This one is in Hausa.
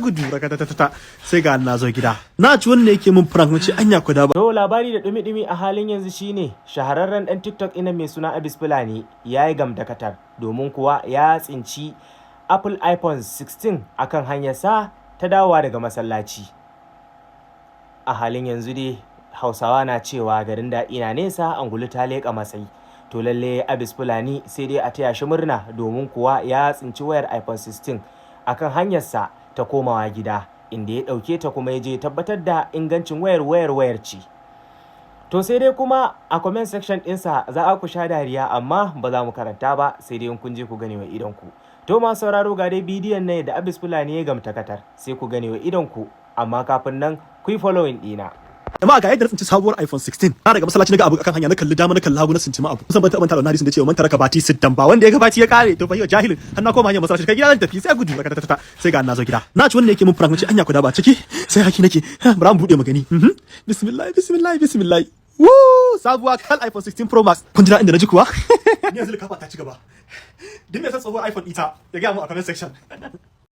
gudu rakatatata sai ga na zo gida na ci wanda yake mun prank nace anya ku da ba. To labari da dumi-dumi a halin yanzu shine shahararren dan TikTok ina mai suna Abis Fulani yayi gamdakatar domin kuwa ya tsinci Apple iPhone 16 akan hanyarsa ta dawowa daga masallaci. A halin yanzu dai Hausawa na cewa garin daɗi na nesa angulu ta leƙa matsayi. To lalle Abis Fulani sai dai a taya shi murna domin kuwa ya tsinci wayar iPhone 16 akan hanyarsa ta komawa gida, inda ya ɗauke ta kuma ya je tabbatar da ingancin wayar ce. To sai dai kuma a comment section ɗinsa za a ku sha dariya amma ba za mu karanta ba sai dai kun je ku gane wa idonku. To masu sauraro ga dai bidiyon ne da Abis Fulani ya gamtakatar sai ku gane wa idonku, amma kafin nan ku yi following ɗina. Amma ga yadda na tsinci sabuwar iPhone 16 na daga masallaci naga abu akan hanya na kalli dama na kalli hagu na tsinci ma abu kusan ban taɓa manta da hadisin da cewa man taraka bati siddan ba wanda ya gabaci ya kare to fa yau jahilin har na koma hanyar masallaci kai gida zan tafi sai gudu rakatatata sai ga na zo gida na ci wanda yake mun prank nace anya ku da ba ciki sai haki nake bara mu bude magani bismillah woo sabuwa kal iPhone 16 Pro Max kun jira inda na ji kuwa ni yanzu likafa ta ci gaba din me san tsohuwar iPhone ita ya ga mu a comment section